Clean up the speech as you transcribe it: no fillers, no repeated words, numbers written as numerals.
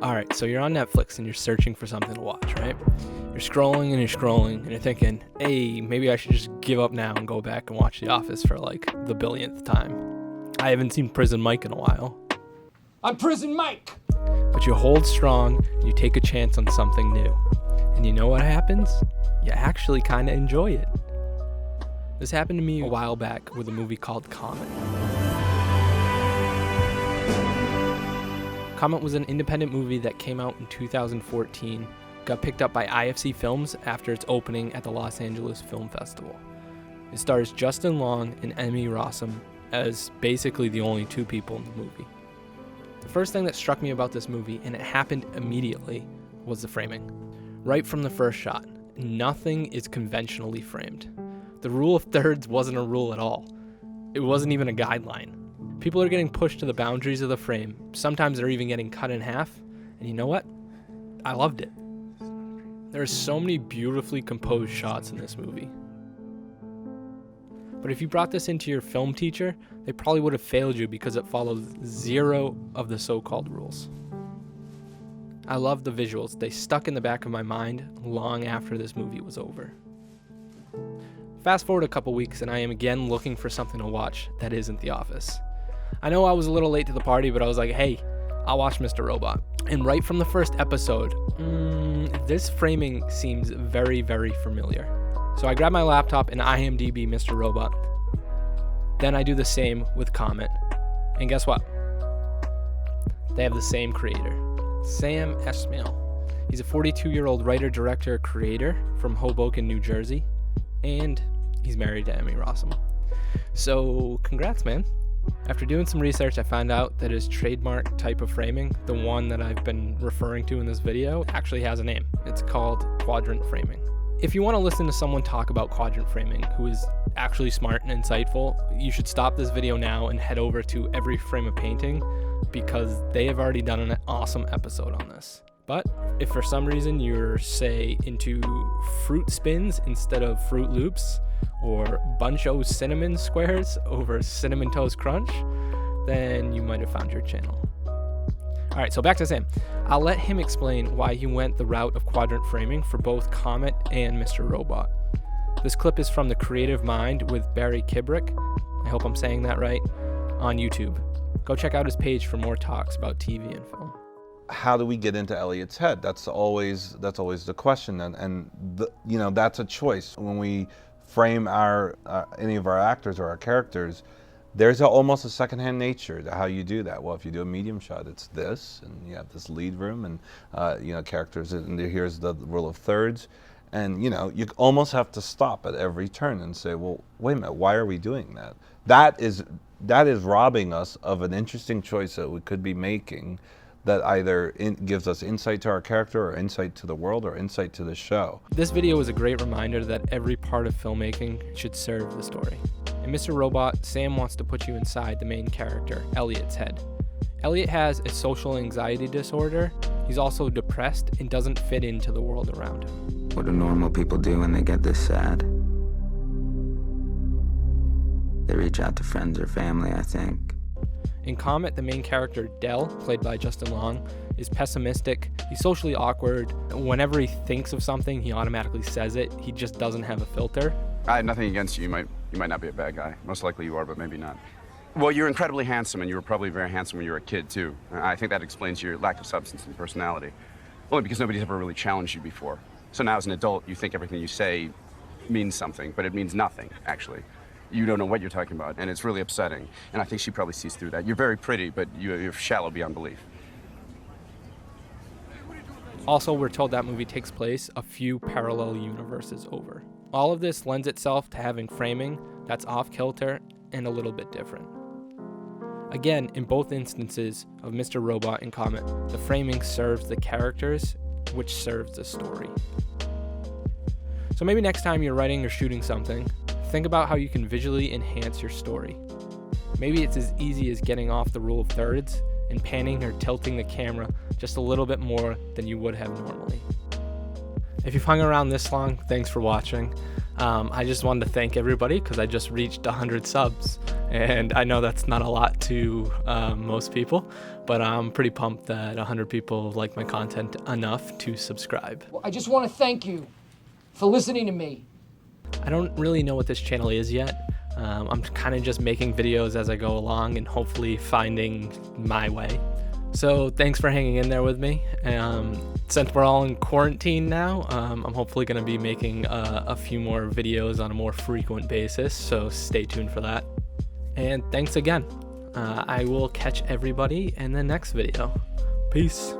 All right, so you're on Netflix and you're searching for something to watch, right? You're scrolling and you're thinking, hey, maybe I should just give up now and go back and watch The Office for like the billionth time. I haven't seen Prison Mike in a while. I'm Prison Mike! But you hold strong and you take a chance on something new. And you know what happens? You actually kind of enjoy it. This happened to me a while back with a movie called Comet. Comet was an independent movie that came out in 2014, got picked up by IFC Films after its opening at the Los Angeles Film Festival. It stars Justin Long and Emmy Rossum as basically the only two people in the movie. The first thing that struck me about this movie, and it happened immediately, was the framing. Right from the first shot, nothing is conventionally framed. The rule of thirds wasn't a rule at all. It wasn't even a guideline. People are getting pushed to the boundaries of the frame. Sometimes they're even getting cut in half. And you know what? I loved it. There are so many beautifully composed shots in this movie. But if you brought this into your film teacher, they probably would have failed you because it follows zero of the so-called rules. I love the visuals. They stuck in the back of my mind long after this movie was over. Fast forward a couple weeks and I am again looking for something to watch that isn't The Office. I know I was a little late to the party, but I was like, hey, I'll watch Mr. Robot. And right from the first episode, this framing seems very, very familiar. So I grab my laptop and IMDb Mr. Robot. Then I do the same with Comet. And guess what? They have the same creator, Sam Esmail. He's a 42-year-old writer, director, creator from Hoboken, New Jersey. And he's married to Emmy Rossum. So congrats, man. After doing some research, I found out that his trademark type of framing, the one that I've been referring to in this video, actually has a name. It's called Quadrant Framing. If you want to listen to someone talk about quadrant framing who is actually smart and insightful, you should stop this video now and head over to Every Frame of Painting because they have already done an awesome episode on this. But if for some reason you're, say, into fruit spins instead of Fruit Loops, or Buncho cinnamon squares over Cinnamon Toast Crunch, then you might have found your channel. All right, so back to Sam. I'll let him explain why he went the route of quadrant framing for both Comet and Mr. Robot. This clip is from The Creative Mind with Barry Kibrick, I hope I'm saying that right, on YouTube. Go check out his page for more talks about TV and film. How do we get into Elliot's head? That's always the question, and that's a choice. When we frame any of our actors or our characters, there's almost a secondhand nature to how you do that. Well, if you do a medium shot, it's this, and you have this lead room, and characters, and here's the rule of thirds, and you almost have to stop at every turn and say, well, wait a minute, why are we doing that? That is robbing us of an interesting choice that we could be making, that either gives us insight to our character or insight to the world or insight to the show. This video is a great reminder that every part of filmmaking should serve the story. In Mr. Robot, Sam wants to put you inside the main character, Elliot's head. Elliot has a social anxiety disorder. He's also depressed and doesn't fit into the world around him. What do normal people do when they get this sad? They reach out to friends or family, I think. In Comet, the main character, Del, played by Justin Long, is pessimistic. He's socially awkward. Whenever he thinks of something, he automatically says it. He just doesn't have a filter. I had nothing against you. You might not be a bad guy. Most likely you are, but maybe not. Well, you're incredibly handsome, and you were probably very handsome when you were a kid, too. I think that explains your lack of substance and personality. Only because nobody's ever really challenged you before. So now as an adult, you think everything you say means something, but it means nothing, actually. You don't know what you're talking about, and it's really upsetting. And I think she probably sees through that. You're very pretty, but you're shallow beyond belief. Also, we're told that movie takes place a few parallel universes over. All of this lends itself to having framing that's off-kilter and a little bit different. Again, in both instances of Mr. Robot and Comet, the framing serves the characters, which serves the story. So maybe next time you're writing or shooting something, think about how you can visually enhance your story. Maybe it's as easy as getting off the rule of thirds and panning or tilting the camera just a little bit more than you would have normally. If you've hung around this long, thanks for watching. I just wanted to thank everybody because I just reached 100 subs And I know that's not a lot to most people, but I'm pretty pumped that 100 people like my content enough to subscribe. Well, I just want to thank you for listening to me. I don't really know what this channel is yet. I'm kind of just making videos as I go along and hopefully finding my way. So thanks for hanging in there with me. Since we're all in quarantine now, I'm hopefully going to be making a few more videos on a more frequent basis, so stay tuned for that. And thanks again. I will catch everybody in the next video. Peace.